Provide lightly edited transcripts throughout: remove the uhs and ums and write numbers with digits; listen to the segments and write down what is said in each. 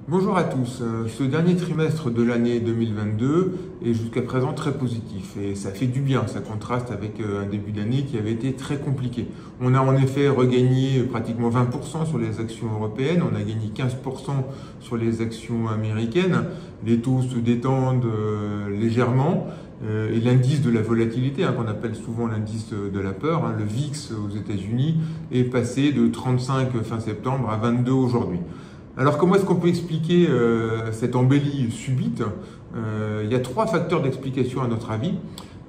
Bonjour à tous. Ce dernier trimestre de l'année 2022 est jusqu'à présent très positif et ça fait du bien, ça contraste avec un début d'année qui avait été très compliqué. On a en effet regagné pratiquement 20% sur les actions européennes, on a gagné 15% sur les actions américaines, les taux se détendent légèrement. Et l'indice de la volatilité, qu'on appelle souvent l'indice de la peur, le VIX aux États-Unis, est passé de 35 fin septembre à 22 aujourd'hui. Alors comment est-ce qu'on peut expliquer cette embellie subite? Il y a trois facteurs d'explication à notre avis.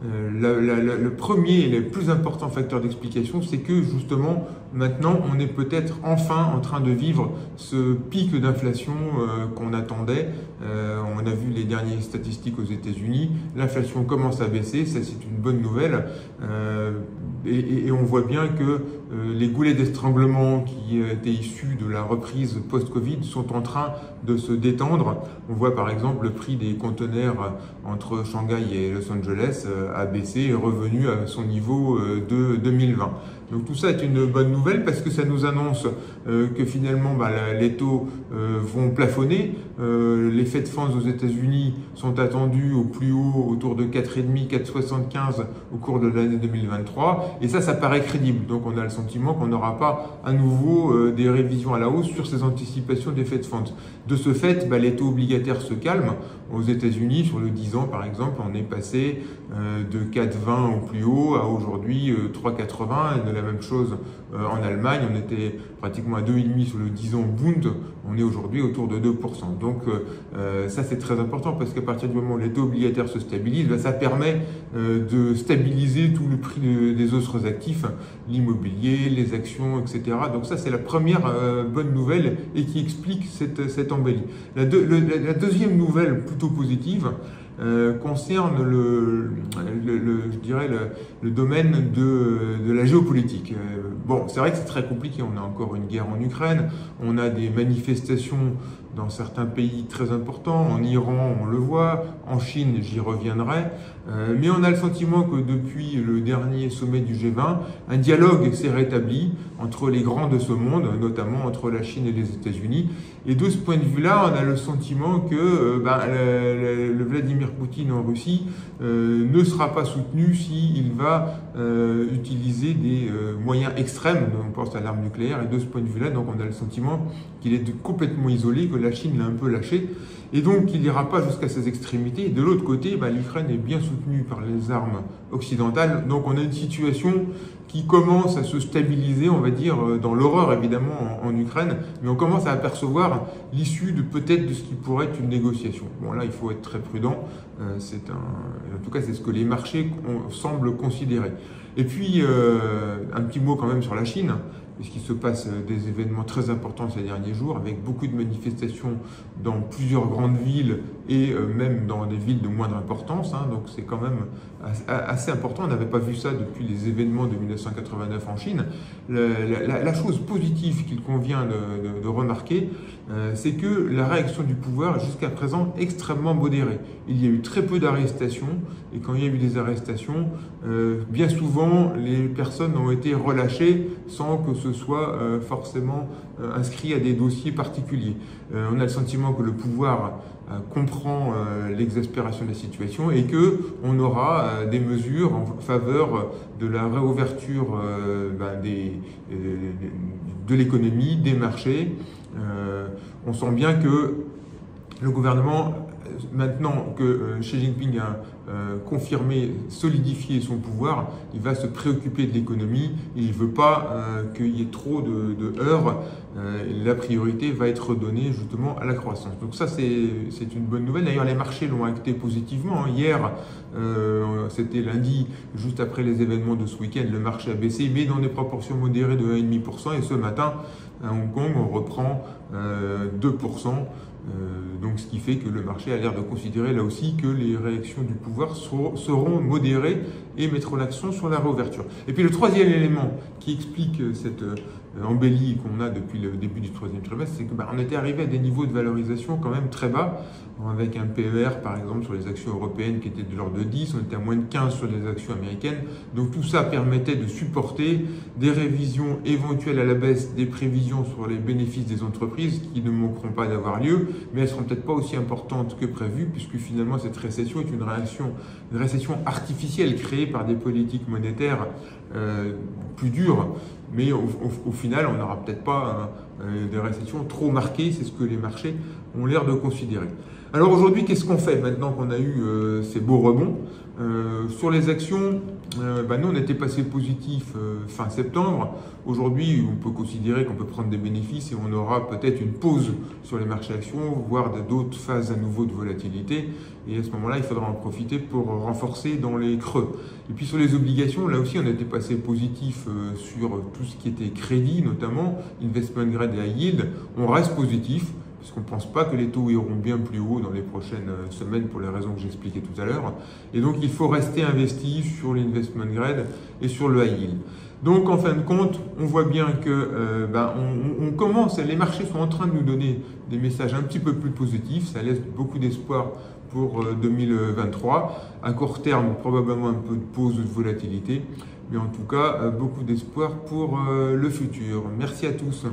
Le premier et le plus important facteur d'explication, c'est que justement, maintenant, on est peut-être enfin en train de vivre ce pic d'inflation qu'on attendait. On a vu les dernières statistiques aux États-Unis. L'inflation commence à baisser, ça c'est une bonne nouvelle. Et on voit bien que les goulets d'estranglement qui étaient issus de la reprise post-Covid sont en train de se détendre. On voit par exemple le prix des conteneurs entre Shanghai et Los Angeles a baissé et est revenu à son niveau de 2020. Donc tout ça est une bonne nouvelle parce que ça nous annonce que finalement les taux vont plafonner. Les Fed Funds aux États-Unis sont attendus au plus haut autour de 4,5, 4,75 au cours de l'année 2023 et ça paraît crédible. Donc on a le sentiment qu'on n'aura pas à nouveau des révisions à la hausse sur ces anticipations des Fed Funds. De ce fait, les taux obligataires se calment. Aux États-Unis, sur le 10 ans par exemple, on est passé de 4,20 au plus haut à aujourd'hui 3,80 et de la même chose en Allemagne, on était pratiquement à 2,5 sur le 10 ans Bund, on est aujourd'hui autour de 2%. Donc ça c'est très important parce qu'à partir du moment où les taux obligataires se stabilisent, ça permet de stabiliser tout le prix des autres actifs, l'immobilier, les actions, etc. Donc ça c'est la première bonne nouvelle et qui explique cette embellie. La deuxième nouvelle plutôt positive, concerne je dirais le domaine de la géopolitique. Bon, c'est vrai que c'est très compliqué. On a encore une guerre en Ukraine, on a des manifestations dans certains pays très importants. En Iran, on le voit. En Chine, j'y reviendrai. Mais on a le sentiment que depuis le dernier sommet du G20, un dialogue s'est rétabli entre les grands de ce monde, notamment entre la Chine et les États-Unis. Et de ce point de vue-là, on a le sentiment que le Vladimir Poutine en Russie ne sera pas soutenu s'il va utiliser des moyens extrêmes. On pense à l'arme nucléaire. Et de ce point de vue-là, donc on a le sentiment qu'il est complètement isolé, que la Chine l'a un peu lâché. Et donc, il n'ira pas jusqu'à ces extrémités. Et de l'autre côté, l'Ukraine est bien soutenue par les armes occidentales. Donc, on a une situation qui commence à se stabiliser, on va dire, dans l'horreur évidemment en Ukraine, mais on commence à apercevoir l'issue de peut-être de ce qui pourrait être une négociation. Bon, là, il faut être très prudent. En tout cas, c'est ce que les marchés semblent considérer. Et puis, un petit mot quand même sur la Chine, puisqu'il se passe des événements très importants ces derniers jours, avec beaucoup de manifestations dans plusieurs grandes villes et même dans des villes de moindre importance. Donc c'est quand même assez important. On n'avait pas vu ça depuis les événements de 1989 en Chine. La chose positive qu'il convient de remarquer, c'est que la réaction du pouvoir est jusqu'à présent extrêmement modérée. Il y a eu très peu d'arrestations, et quand il y a eu des arrestations, bien souvent les personnes ont été relâchées sans que ce soit forcément inscrit à des dossiers particuliers. On a le sentiment que le pouvoir comprend l'exaspération de la situation et que on aura des mesures en faveur de la réouverture de l'économie, des marchés. On sent bien que le gouvernement, maintenant que Xi Jinping a confirmé, solidifié son pouvoir, il va se préoccuper de l'économie et il ne veut pas qu'il y ait trop de heurts. La priorité va être donnée justement à la croissance. Donc ça, c'est une bonne nouvelle. D'ailleurs, les marchés l'ont acté positivement. Hier, c'était lundi, juste après les événements de ce week-end, le marché a baissé, mais dans des proportions modérées de 1,5%. Et ce matin, à Hong Kong, on reprend 2%. Donc ce qui fait que le marché a l'air de considérer là aussi que les réactions du pouvoir seront modérées et mettront l'accent sur la réouverture. Et puis le troisième élément qui explique cette embellie qu'on a depuis le début du troisième trimestre, c'est qu'on était arrivé à des niveaux de valorisation quand même très bas, avec un PER par exemple sur les actions européennes qui était de l'ordre de 10, on était à moins de 15 sur les actions américaines. Donc tout ça permettait de supporter des révisions éventuelles à la baisse des prévisions sur les bénéfices des entreprises qui ne manqueront pas d'avoir lieu. mais elles ne seront peut-être pas aussi importantes que prévu, puisque finalement cette récession est une récession artificielle créée par des politiques monétaires plus dures, mais au final, on n'aura peut-être pas des récessions trop marquées, c'est ce que les marchés ont l'air de considérer. Alors aujourd'hui, qu'est-ce qu'on fait maintenant qu'on a eu ces beaux rebonds sur les actions? Nous, on était passé positif fin septembre. Aujourd'hui, on peut considérer qu'on peut prendre des bénéfices et on aura peut-être une pause sur les marchés actions, voire d'autres phases à nouveau de volatilité. Et à ce moment-là, il faudra en profiter pour renforcer dans les creux. Et puis sur les obligations, là aussi, on était passé positif sur tout ce qui était crédit, notamment investment grade et high yield. On reste positif, parce qu'on ne pense pas que les taux iront bien plus haut dans les prochaines semaines pour les raisons que j'expliquais tout à l'heure. Et donc, il faut rester investi sur l'investment grade et sur le high yield. Donc, en fin de compte, on voit bien que on commence, les marchés sont en train de nous donner des messages un petit peu plus positifs. Ça laisse beaucoup d'espoir pour 2023. À court terme, probablement un peu de pause de volatilité. Mais en tout cas, beaucoup d'espoir pour le futur. Merci à tous.